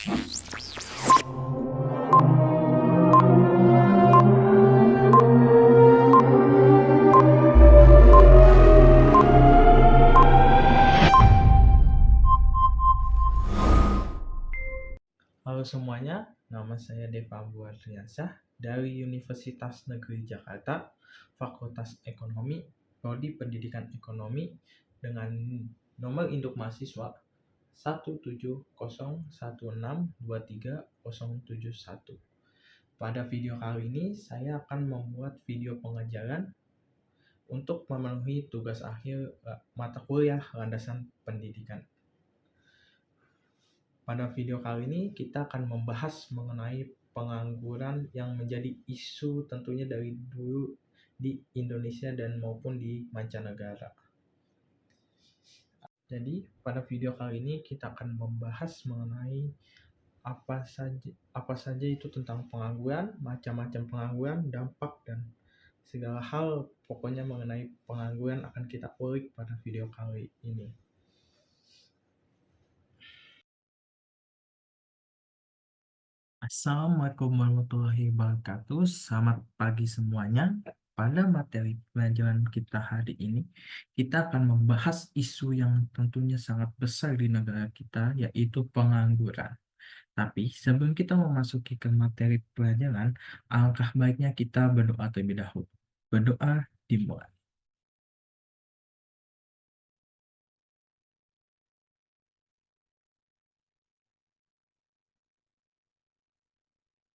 Halo semuanya, nama saya Deva Buadriansah dari Universitas Negeri Jakarta, Fakultas Ekonomi, Prodi Pendidikan Ekonomi dengan nomor induk mahasiswa 17016230071. Pada video kali ini, saya akan membuat video pengajaran untuk memenuhi tugas akhir mata kuliah landasan pendidikan. Pada video kali ini kita akan membahas mengenai pengangguran yang menjadi isu tentunya dari dulu di Indonesia dan maupun di mancanegara. Jadi pada video kali ini kita akan membahas mengenai apa saja itu tentang pengangguran, macam-macam pengangguran, dampak dan segala hal pokoknya mengenai pengangguran akan kita ulik pada video kali ini. Assalamualaikum warahmatullahi wabarakatuh. Selamat pagi semuanya. Pada materi pelajaran kita hari ini, kita akan membahas isu yang tentunya sangat besar di negara kita, yaitu pengangguran. Tapi sebelum kita memasuki ke materi pelajaran, alangkah baiknya kita berdoa terlebih dahulu. Berdoa dimulai.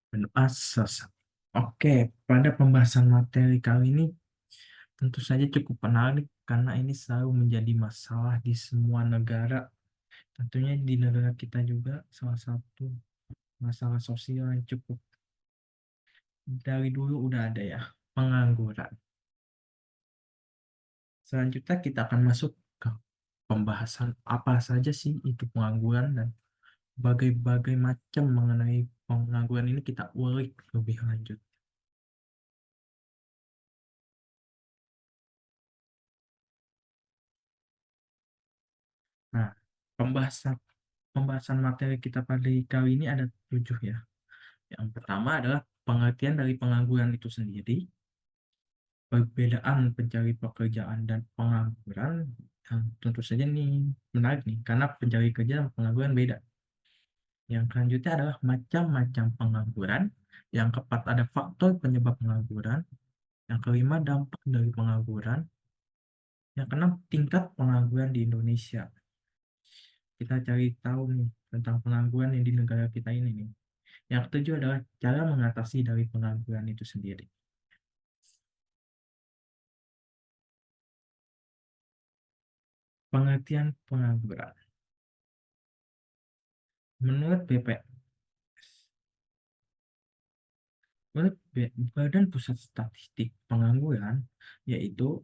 Berdoa selesai. Oke, pada pembahasan materi kali ini tentu saja cukup menarik karena ini selalu menjadi masalah di semua negara. Tentunya di negara kita juga salah satu masalah sosial yang cukup dari dulu udah ada ya, pengangguran. Selanjutnya kita akan masuk ke pembahasan apa saja sih itu pengangguran dan berbagai macam mengenai pengangguran ini kita ulik lebih lanjut. Nah, pembahasan pembahasan materi kita pada kali ini ada 7 ya. Yang pertama adalah pengertian dari pengangguran itu sendiri, perbedaan pencari pekerjaan dan pengangguran, yang tentu saja ini menarik nih, karena pencari kerja dan pengangguran beda. Yang selanjutnya adalah macam-macam pengangguran. Yang keempat ada faktor penyebab pengangguran. Yang kelima dampak dari pengangguran. Yang keenam tingkat pengangguran di Indonesia. Kita cari tahu nih tentang pengangguran yang di negara kita ini nih. Yang ketujuh adalah cara mengatasi dari pengangguran itu sendiri. Pengertian pengangguran. Menurut Badan Pusat Statistik Pengangguran, yaitu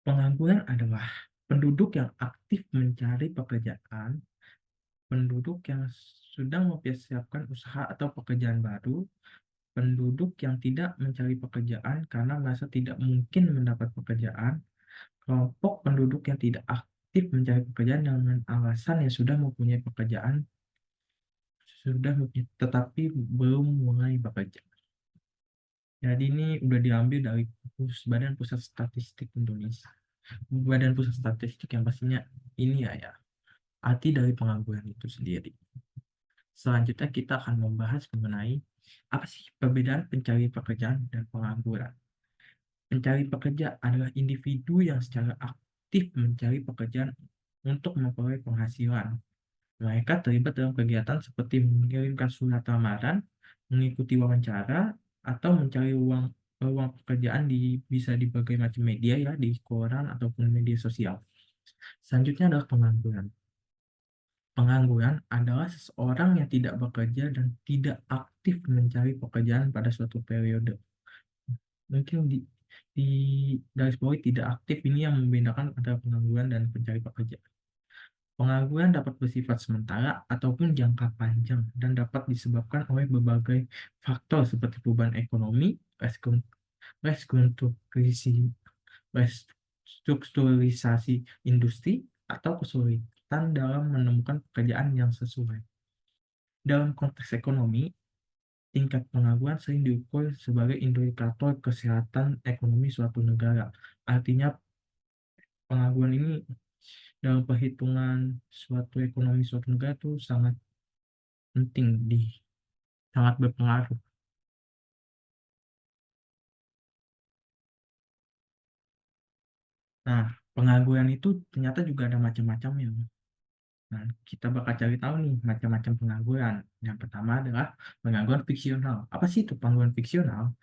pengangguran adalah penduduk yang aktif mencari pekerjaan, penduduk yang sedang mempersiapkan usaha atau pekerjaan baru, penduduk yang tidak mencari pekerjaan karena merasa tidak mungkin mendapat pekerjaan, kelompok penduduk yang tidak aktif mencari pekerjaan dengan alasan yang sudah mempunyai pekerjaan, tetapi belum mulai bekerja. Jadi ini udah diambil dari Badan Pusat Statistik Indonesia. Badan Pusat Statistik yang pastinya ini ya, arti dari pengangguran itu sendiri. Selanjutnya kita akan membahas mengenai apa sih perbedaan pencari pekerjaan dan pengangguran. Pencari pekerja adalah individu yang secara aktif mencari pekerjaan untuk memperoleh penghasilan. Mereka terlibat dalam kegiatan seperti mengirimkan surat lamaran, mengikuti wawancara, atau mencari peluang pekerjaan bisa di berbagai macam media ya, di koran ataupun media sosial. Selanjutnya adalah pengangguran. Pengangguran adalah seseorang yang tidak bekerja dan tidak aktif mencari pekerjaan pada suatu periode. Mungkin di garis bawahi tidak aktif ini yang membedakan antara pengangguran dan pencari pekerjaan. Pengangguran dapat bersifat sementara ataupun jangka panjang dan dapat disebabkan oleh berbagai faktor seperti perubahan ekonomi, restrukturisasi industri, atau kesulitan dalam menemukan pekerjaan yang sesuai. Dalam konteks ekonomi, tingkat pengangguran sering diukur sebagai indikator kesehatan ekonomi suatu negara. Artinya, pengangguran ini dalam perhitungan suatu ekonomi suatu negara itu sangat penting, sangat berpengaruh. Nah, pengangguran itu ternyata juga ada macam-macamnya. Nah, kita bakal cari tahu nih macam-macam pengangguran. Yang pertama adalah pengangguran fiksional. Apa sih itu pengangguran fiksional?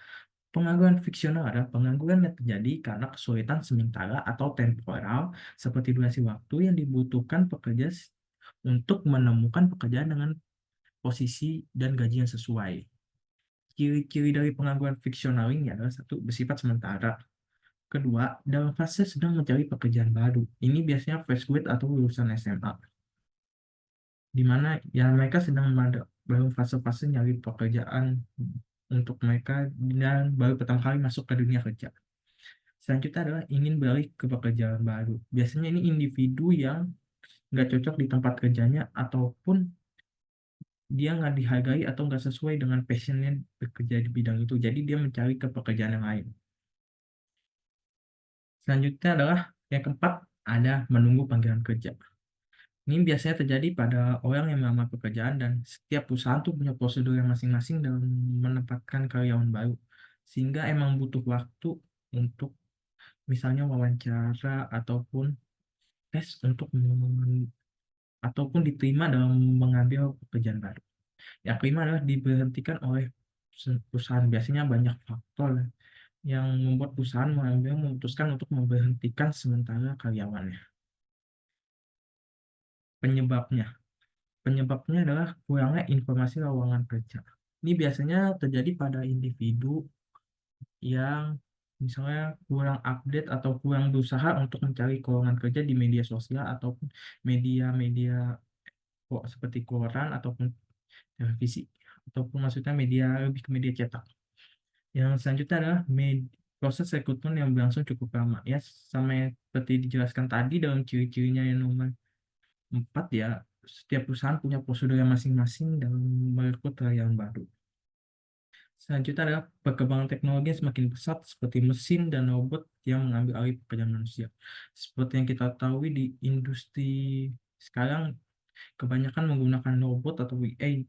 Pengangguran fiksional adalah pengangguran yang terjadi karena kesulitan sementara atau temporal seperti durasi waktu yang dibutuhkan pekerja untuk menemukan pekerjaan dengan posisi dan gaji yang sesuai. Ciri-ciri dari pengangguran fiksional ini adalah satu, bersifat sementara. Kedua, dalam fase sedang mencari pekerjaan baru. Ini biasanya fresh grade atau lulusan SMA, di mana ya mereka sedang dalam fase-fase nyari pekerjaan untuk mereka dan baru pertama kali masuk ke dunia kerja. Selanjutnya adalah ingin balik ke pekerjaan baru. Biasanya ini individu yang nggak cocok di tempat kerjanya ataupun dia nggak dihargai atau nggak sesuai dengan passionnya bekerja di bidang itu. Jadi dia mencari ke pekerjaan yang lain. Selanjutnya adalah yang keempat, ada menunggu panggilan kerja. Ini biasanya terjadi pada orang yang melamar pekerjaan dan setiap perusahaan tuh punya prosedur yang masing-masing dalam menempatkan karyawan baru. Sehingga emang butuh waktu untuk misalnya wawancara ataupun tes untuk ataupun diterima dalam mengambil pekerjaan baru. Yang kelima adalah diberhentikan oleh perusahaan. Biasanya banyak faktor yang membuat perusahaan memutuskan untuk memberhentikan sementara karyawannya. Penyebabnya. Penyebabnya adalah kurangnya informasi lowongan kerja. Ini biasanya terjadi pada individu yang misalnya kurang update atau kurang berusaha untuk mencari lowongan kerja di media sosial ataupun media-media seperti koran ataupun televisi ataupun maksudnya media lebih ke media cetak. Yang selanjutnya adalah proses rekrutmen yang berlangsung cukup lama. Ya, sama yang seperti dijelaskan tadi dalam ciri-cirinya yang nomor 4 ya, setiap perusahaan punya prosedur yang masing-masing dalam merekrut karyawan baru. Selanjutnya adalah perkembangan teknologi yang semakin pesat seperti mesin dan robot yang mengambil alih pekerjaan manusia. Seperti yang kita tahu di industri sekarang kebanyakan menggunakan robot atau AI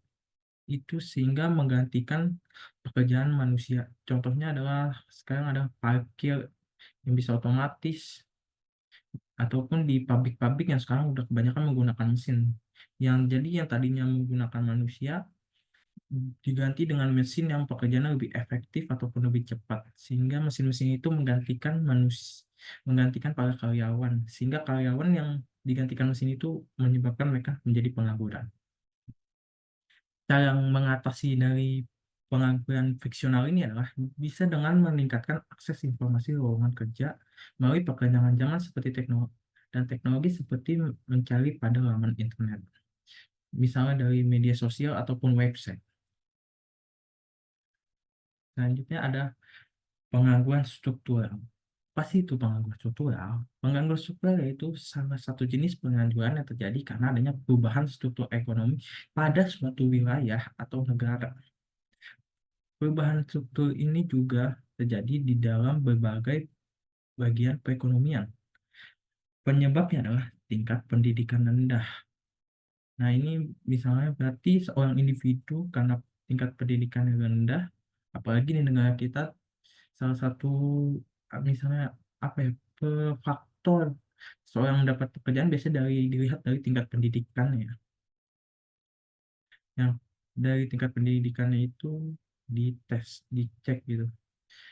itu sehingga menggantikan pekerjaan manusia. Contohnya adalah sekarang ada parkir yang bisa otomatis ataupun di pabrik-pabrik yang sekarang udah kebanyakan menggunakan mesin. Yang tadinya menggunakan manusia diganti dengan mesin yang pekerjaannya lebih efektif ataupun lebih cepat, sehingga mesin-mesin itu menggantikan para karyawan, sehingga karyawan yang digantikan mesin itu menyebabkan mereka menjadi pengangguran. Cara yang mengatasi dari pengangguran fiksional ini adalah bisa dengan meningkatkan akses informasi lowongan kerja melalui perkembangan seperti teknologi seperti mencari pada laman internet, misalnya dari media sosial ataupun website. Selanjutnya ada pengangguran struktural. Apa sih itu pengangguran struktural? Pengangguran struktural yaitu salah satu jenis pengangguran yang terjadi karena adanya perubahan struktur ekonomi pada suatu wilayah atau negara. Perubahan struktur ini juga terjadi di dalam berbagai bagian perekonomian. Penyebabnya adalah tingkat pendidikan rendah. Nah, ini misalnya berarti seorang individu karena tingkat pendidikan yang rendah, apalagi di negara kita, salah satu misalnya apa ya, faktor seorang mendapat pekerjaan biasanya dilihat dari tingkat pendidikannya. Yang dari tingkat pendidikannya itu dites, dicek gitu.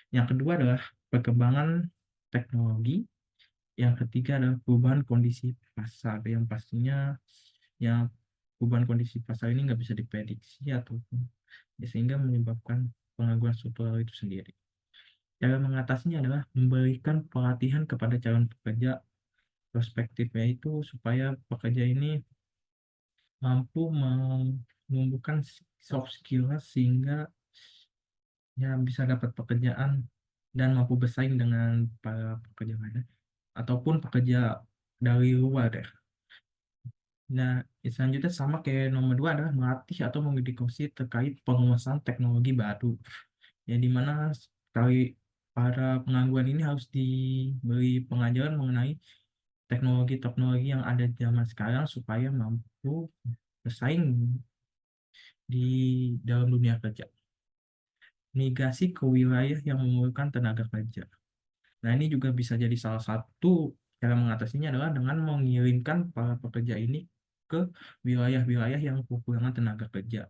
Yang kedua adalah perkembangan teknologi. Yang ketiga adalah perubahan kondisi pasar, yang pastinya yang perubahan kondisi pasar ini nggak bisa diprediksi ataupun ya, sehingga menyebabkan pengangguran struktural itu sendiri. Cara mengatasinya adalah memberikan pelatihan kepada calon pekerja prospektifnya itu supaya pekerja ini mampu menumbuhkan soft skill sehingga ya bisa dapat pekerjaan dan mampu bersaing dengan para pekerja lainnya ataupun pekerja dari luar ya. Nah, selanjutnya sama kayak nomor dua adalah melatih atau mengedukasi terkait penguasaan teknologi baru. Ya, di mana sekali para pengangguran ini harus diberi pengajaran mengenai teknologi-teknologi yang ada di zaman sekarang supaya mampu bersaing di dalam dunia kerja. Migrasi ke wilayah yang memerlukan tenaga kerja. Nah, ini juga bisa jadi salah satu cara mengatasinya adalah dengan mengirimkan para pekerja ini ke wilayah-wilayah yang kekurangan tenaga kerja.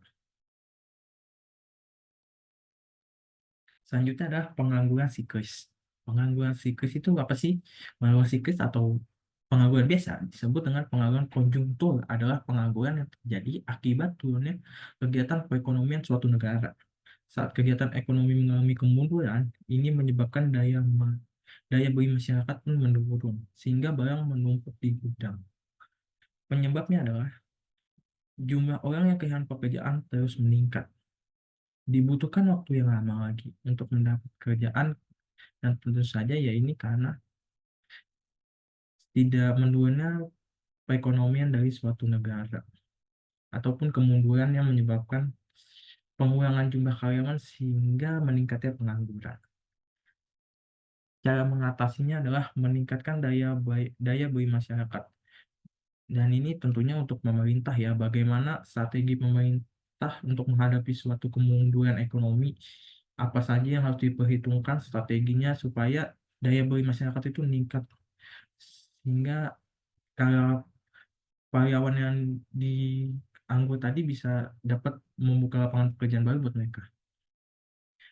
Selanjutnya adalah pengangguran siklis. Pengangguran siklis itu apa sih? Pengangguran siklis atau pengangguran biasa disebut dengan pengangguran konjungtur adalah pengangguran yang terjadi akibat turunnya kegiatan perekonomian suatu negara. Saat kegiatan ekonomi mengalami kemunduran, ini menyebabkan daya beli masyarakat pun menurun, sehingga barang menumpuk di gudang. Penyebabnya adalah jumlah orang yang kehilangan pekerjaan terus meningkat. Dibutuhkan waktu yang lama lagi untuk mendapat pekerjaan, dan tentu saja ya ini karena tidak menurunnya perekonomian dari suatu negara ataupun kemunduran yang menyebabkan pengurangan jumlah karyawan sehingga meningkatnya pengangguran. Cara mengatasinya adalah meningkatkan daya beli masyarakat. Dan ini tentunya untuk pemerintah ya, bagaimana strategi pemerintah untuk menghadapi suatu kemunduran ekonomi, apa saja yang harus diperhitungkan strateginya supaya daya beli masyarakat itu meningkat. Sehingga kalau karyawan yang dianggut tadi bisa dapat membuka lapangan pekerjaan baru buat mereka.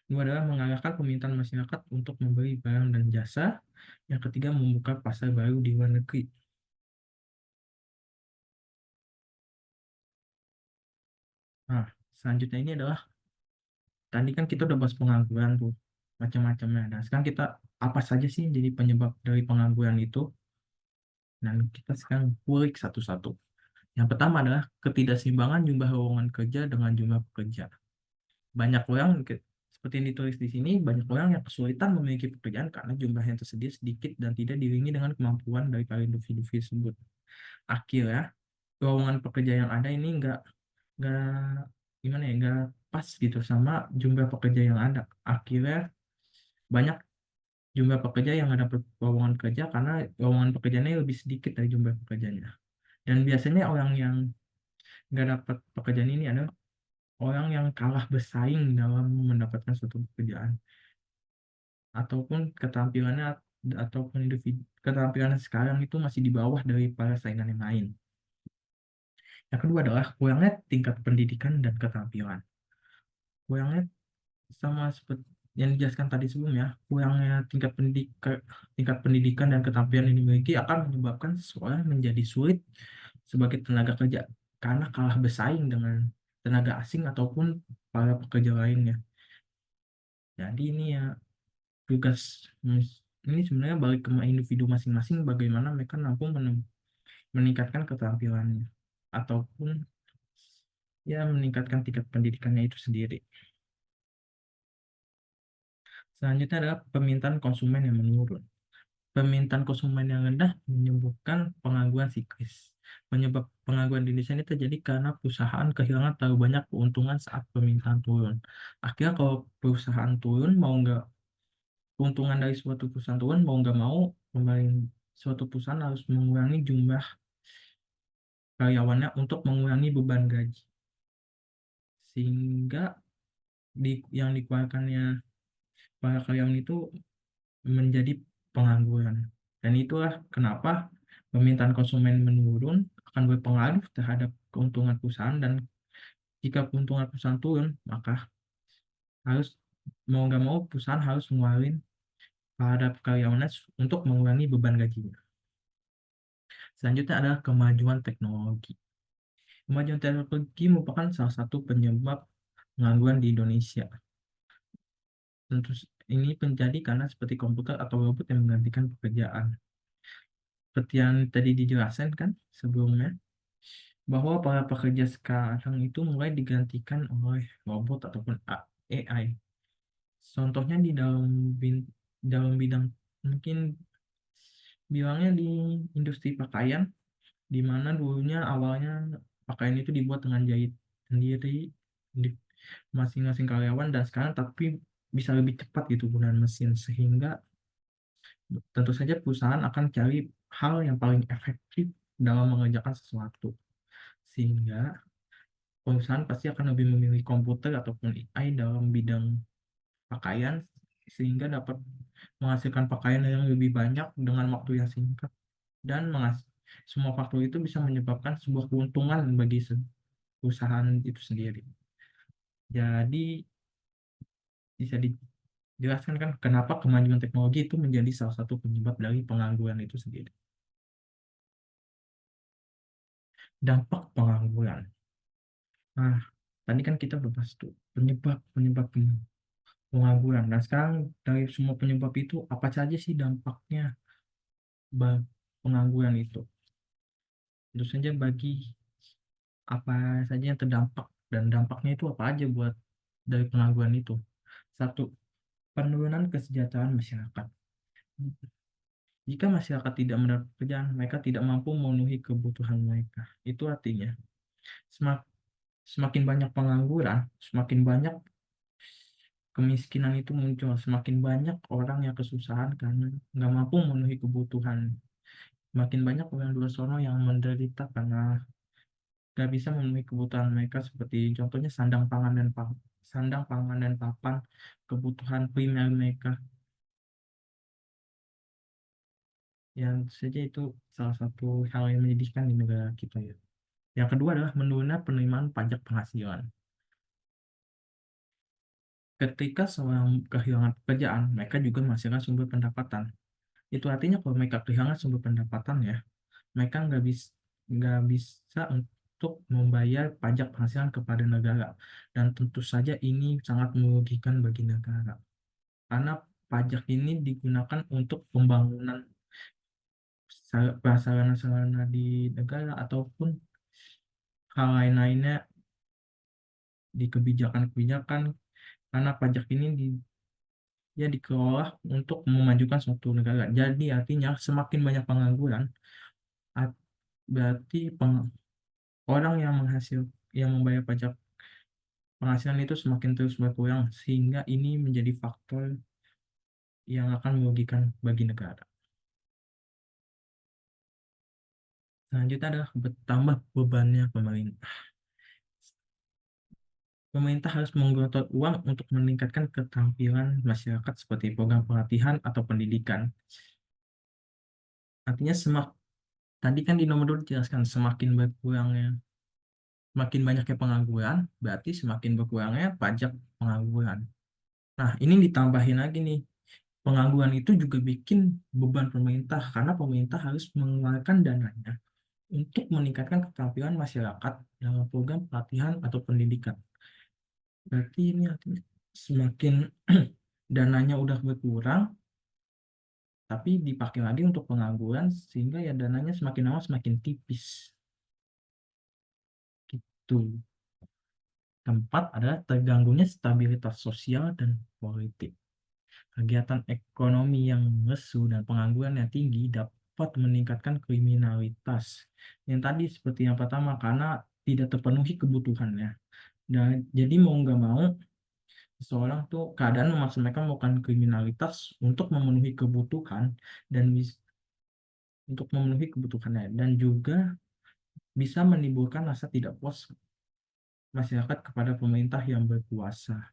Kedua adalah mengarahkan permintaan masyarakat untuk membeli barang dan jasa. Yang ketiga, membuka pasar baru di luar negeri. Nah, selanjutnya ini adalah, tadi kan kita udah bahas pengangguran tuh, macam-macamnya. Nah, sekarang kita apa saja sih yang jadi penyebab dari pengangguran itu? Dan kita sekarang kulik satu-satu. Yang pertama adalah ketidakseimbangan jumlah lowongan kerja dengan jumlah pekerja. Banyak orang, seperti yang ditulis di sini, banyak orang yang kesulitan memiliki pekerjaan karena jumlah yang tersedia sedikit dan tidak diiringi dengan kemampuan dari para individu tersebut. Akhirnya, lowongan pekerja yang ada ini nggak gimana ya, nggak pas gitu sama jumlah pekerja yang ada. Akhirnya banyak jumlah pekerja yang nggak dapat lowongan kerja karena lowongan pekerjaannya lebih sedikit dari jumlah pekerjanya. Dan biasanya orang yang nggak dapat pekerjaan ini adalah orang yang kalah bersaing dalam mendapatkan suatu pekerjaan, ataupun keterampilannya ataupun individu keterampilan sekarang itu masih di bawah dari para saingan yang lain. Yang kedua adalah kurangnya tingkat pendidikan dan keterampilan. Kurangnya sama seperti yang dijelaskan tadi sebelumnya, kurangnya tingkat pendidikan dan keterampilan yang dimiliki akan menyebabkan seseorang menjadi sulit sebagai tenaga kerja karena kalah bersaing dengan tenaga asing ataupun para pekerja lainnya. Jadi ini ya tugas ini sebenarnya balik ke individu masing-masing bagaimana mereka mampu meningkatkan keterampilannya ataupun ya meningkatkan tingkat pendidikannya itu sendiri. Selanjutnya adalah permintaan konsumen yang menurun. Permintaan konsumen yang rendah menyebabkan pengangguran siklis. Penyebab pengangguran di Indonesia ini terjadi karena perusahaan kehilangan terlalu banyak keuntungan saat permintaan turun. Akhirnya kalau perusahaan turun, mau nggak, keuntungan dari suatu perusahaan turun, mau nggak mau, suatu perusahaan harus mengurangi jumlah karyawannya untuk mengurangi beban gaji. Sehingga yang dikeluarkannya para karyawan itu menjadi pengangguran. Dan itulah kenapa permintaan konsumen menurun akan berpengaruh terhadap keuntungan perusahaan, dan jika keuntungan perusahaan turun, maka harus mau nggak mau perusahaan harus mengeluarkan terhadap karyawannya untuk mengurangi beban gajinya. Selanjutnya adalah kemajuan teknologi. Kemajuan teknologi merupakan salah satu penyebab pengangguran di Indonesia. Tentu ini terjadi karena seperti komputer atau robot yang menggantikan pekerjaan. Seperti yang tadi dijelaskan kan sebelumnya, bahwa para pekerja sekarang itu mulai digantikan oleh robot ataupun AI. Contohnya di dalam bidang mungkin bilangnya di industri pakaian, di mana dulunya awalnya pakaian itu dibuat dengan jahit sendiri di masing-masing karyawan, dan sekarang tapi bisa lebih cepat gitu penggunaan mesin, sehingga tentu saja perusahaan akan cari hal yang paling efektif dalam mengerjakan sesuatu, sehingga perusahaan pasti akan lebih memilih komputer ataupun AI dalam bidang pakaian, sehingga dapat menghasilkan pakaian yang lebih banyak dengan waktu yang singkat, dan semua faktor itu bisa menyebabkan sebuah keuntungan bagi perusahaan itu sendiri. Jadi bisa dijelaskan kan kenapa kemajuan teknologi itu menjadi salah satu penyebab dari pengangguran itu sendiri. Dampak pengangguran. Nah, tadi kan kita udah bahas tuh penyebab pengangguran. Dan sekarang dari semua penyebab itu apa saja sih dampaknya pengangguran itu? Tentu saja bagi apa saja yang terdampak, dan dampaknya itu apa aja buat dari pengangguran itu. Satu, penurunan kesejahteraan masyarakat. Jika masyarakat tidak mendapat pekerjaan, mereka tidak mampu memenuhi kebutuhan mereka. Itu artinya semakin banyak pengangguran, semakin banyak kemiskinan itu muncul, semakin banyak orang yang kesusahan karena nggak mampu memenuhi kebutuhan. Semakin banyak orang di luar sana yang menderita karena nggak bisa memenuhi kebutuhan mereka, seperti contohnya sandang pangan dan papan, kebutuhan primer mereka. Yang saja itu salah satu hal yang menyedihkan di negara kita ya. Yang kedua adalah menurunnya penerimaan pajak penghasilan. Ketika seorang kehilangan pekerjaan, mereka juga menghasilkan sumber pendapatan. Itu artinya kalau mereka kehilangan sumber pendapatan ya, mereka nggak bisa untuk membayar pajak penghasilan kepada negara. Dan tentu saja ini sangat merugikan bagi negara. Karena pajak ini digunakan untuk pembangunan sarana-sarana di negara, ataupun hal lain-lainnya di kebijakan-kebijakan, karena pajak ini ya dikelola untuk memajukan suatu negara. Jadi artinya semakin banyak pengangguran, berarti orang yang membayar pajak penghasilan itu semakin terus berkurang, sehingga ini menjadi faktor yang akan merugikan bagi negara. Selanjutnya adalah bertambah bebannya pemerintah. Pemerintah harus menggelontorkan uang untuk meningkatkan keterampilan masyarakat seperti program pelatihan atau pendidikan. Artinya tadi kan di nomor 2 dijelaskan semakin banyaknya pengangguran, berarti semakin berkurangnya pajak pengangguran. Nah, ini ditambahin lagi nih, pengangguran itu juga bikin beban pemerintah, karena pemerintah harus mengeluarkan dananya untuk meningkatkan keterampilan masyarakat dalam program pelatihan atau pendidikan. Berarti ini artinya semakin dananya udah berkurang, tapi dipakai lagi untuk pengangguran, sehingga ya dananya semakin lama semakin tipis. Gitu. Tempat adalah terganggunya stabilitas sosial dan politik. Kegiatan ekonomi yang lesu dan pengangguran yang tinggi dapat meningkatkan kriminalitas. Yang tadi seperti yang pertama, karena tidak terpenuhi kebutuhannya. Dan jadi mau nggak mau, seseorang tuh keadaan memaksa mereka melakukan kriminalitas untuk memenuhi kebutuhan, dan untuk memenuhi kebutuhannya, dan juga bisa menimbulkan rasa tidak puas masyarakat kepada pemerintah yang berkuasa.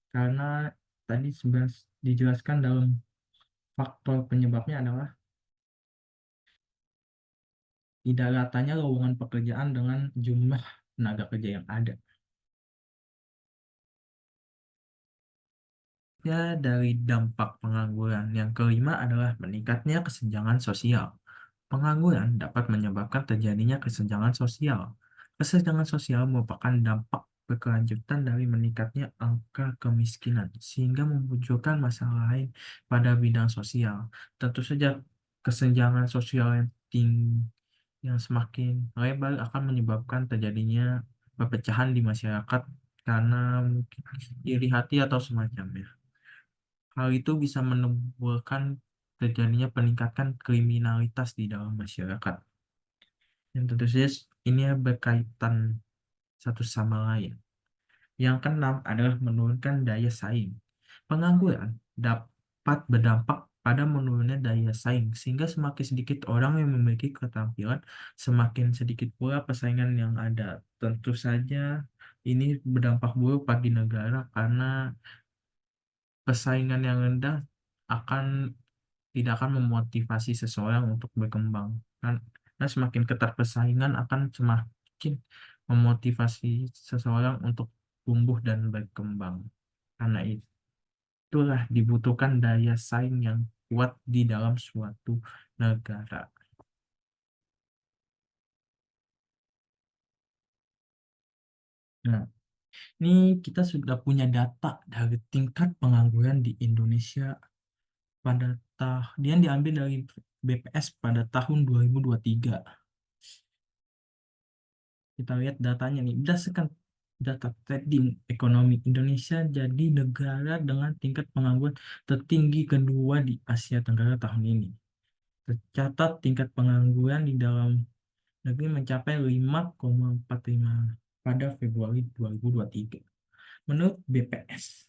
Karena tadi sebenarnya dijelaskan dalam faktor penyebabnya adalah tidak ratanya lowongan pekerjaan dengan jumlah tenaga kerja yang ada. Ya, dari dampak pengangguran. Yang kelima adalah meningkatnya kesenjangan sosial. Pengangguran dapat menyebabkan terjadinya kesenjangan sosial. Kesenjangan sosial merupakan dampak berkelanjutan dari meningkatnya angka kemiskinan, sehingga memunculkan masalah lain pada bidang sosial. Tentu saja kesenjangan sosial yang semakin lebar akan menyebabkan terjadinya perpecahan di masyarakat karena mungkin iri hati atau semacamnya. Hal itu bisa menimbulkan terjadinya peningkatan kriminalitas di dalam masyarakat. yang tentu saja ini berkaitan satu sama lain. Yang keenam adalah menurunkan daya saing. Pengangguran dapat berdampak pada menurunnya daya saing, sehingga semakin sedikit orang yang memiliki keterampilan, semakin sedikit pula persaingan yang ada. Tentu saja ini berdampak buruk bagi negara karena persaingan yang rendah akan tidak akan memotivasi seseorang untuk berkembang. Karena semakin ketat persaingan akan semakin memotivasi seseorang untuk tumbuh dan berkembang. Karena itulah dibutuhkan daya saing yang kuat di dalam suatu negara. Nah, ini kita sudah punya data dari tingkat pengangguran di Indonesia pada tahun yang diambil dari BPS pada tahun 2023. Kita lihat datanya nih, berdasarkan data trading ekonomi Indonesia jadi negara dengan tingkat pengangguran tertinggi kedua di Asia Tenggara tahun ini. Tercatat tingkat pengangguran di dalam negeri mencapai 5,45 pada Februari 2023. Menurut BPS,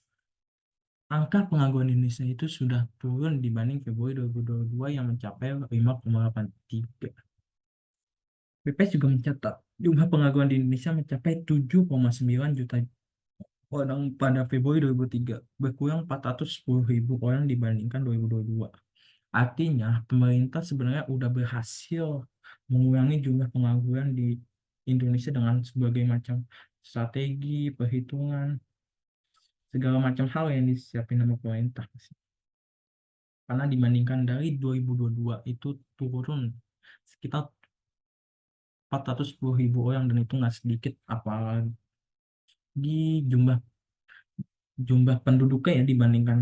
angka pengangguran Indonesia itu sudah turun dibanding Februari 2022 yang mencapai 5,83. BPS juga mencatat jumlah pengangguran di Indonesia mencapai 7,9 juta orang pada Februari 2003, berkurang 410.000 orang dibandingkan 2022. Artinya, pemerintah sebenarnya udah berhasil mengurangi jumlah pengangguran di Indonesia dengan sebagai macam strategi, perhitungan, segala macam hal yang disiapin sama pemerintah. Karena dibandingkan dari 2022 itu turun sekitar 410.000 orang dan itu nggak sedikit, apalagi jumlah jumlah penduduknya ya dibandingkan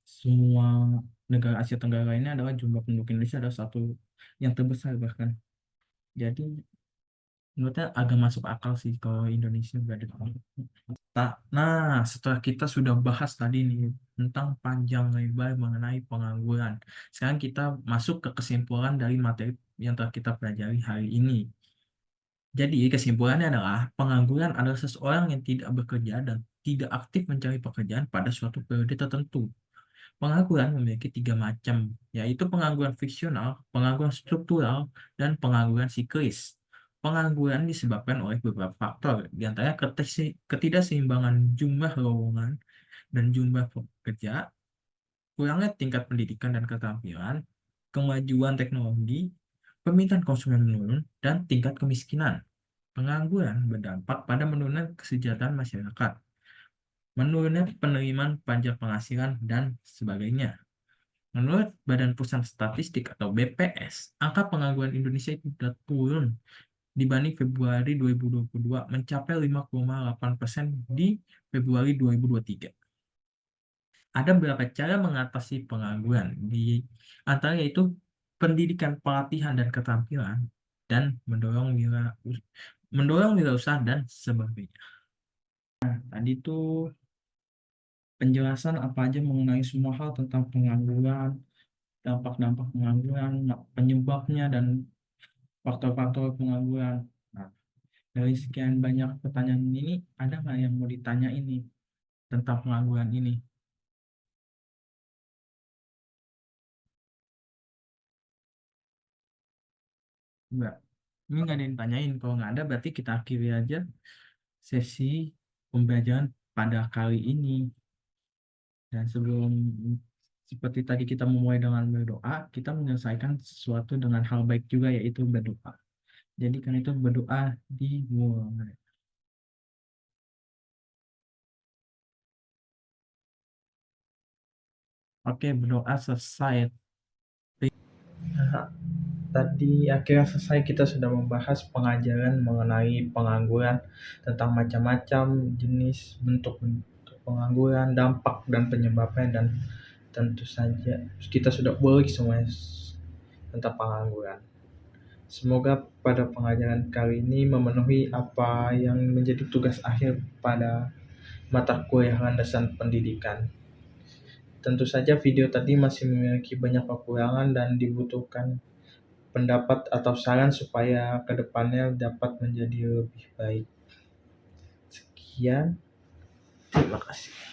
semua negara Asia Tenggara lainnya adalah jumlah penduduk Indonesia adalah satu yang terbesar bahkan. Jadi menurutnya agak masuk akal sih kalau Indonesia berada di sana. Nah, setelah kita sudah bahas tadi nih tentang panjang lebar mengenai pengangguran, sekarang kita masuk ke kesimpulan dari materi yang telah kita pelajari hari ini. Jadi kesimpulannya adalah pengangguran adalah seseorang yang tidak bekerja dan tidak aktif mencari pekerjaan pada suatu periode tertentu. Pengangguran memiliki tiga macam, yaitu pengangguran fiksional, pengangguran struktural, dan pengangguran siklis. Pengangguran disebabkan oleh beberapa faktor, di antaranya ketidakseimbangan jumlah lowongan dan jumlah pekerja, kurangnya tingkat pendidikan dan keterampilan, kemajuan teknologi, permintaan konsumen menurun, dan tingkat kemiskinan. Pengangguran berdampak pada menurunnya kesejahteraan masyarakat, menurunnya penerimaan pajak penghasilan, dan sebagainya. Menurut Badan Pusat Statistik atau BPS, angka pengangguran Indonesia itu sudah turun dibanding Februari 2022 mencapai 5,8% di Februari 2023. Ada beberapa cara mengatasi pengangguran, di antara yaitu pendidikan, pelatihan, dan keterampilan, dan mendorong wirausaha dan sebagainya. Tadi itu penjelasan apa aja mengenai semua hal tentang pengangguran, dampak-dampak pengangguran, penyebabnya, dan faktor-faktor pengangguran. Nah, dari sekian banyak pertanyaan ini, ada nggak yang mau ditanya ini tentang pengangguran ini? Enggak. Ini nggak ada yang ditanyain. Kalau nggak ada, berarti kita akhiri aja sesi pembelajaran pada kali ini. Dan sebelum seperti tadi kita memulai dengan berdoa, kita menyelesaikan sesuatu dengan hal baik juga, yaitu berdoa. Jadi kan itu berdoa dimulai. Oke, berdoa selesai. Nah, tadi akhirnya selesai kita sudah membahas pengajaran mengenai pengangguran tentang macam-macam jenis bentuk-bentuk pengangguran, dampak dan penyebabnya, dan tentu saja kita sudah boleh semuanya tentang pengangguran. Semoga pada pengajaran kali ini memenuhi apa yang menjadi tugas akhir pada mata kuliah landasan pendidikan. Tentu saja video tadi masih memiliki banyak kekurangan dan dibutuhkan pendapat atau saran supaya kedepannya dapat menjadi lebih baik. Sekian, Terima kasih.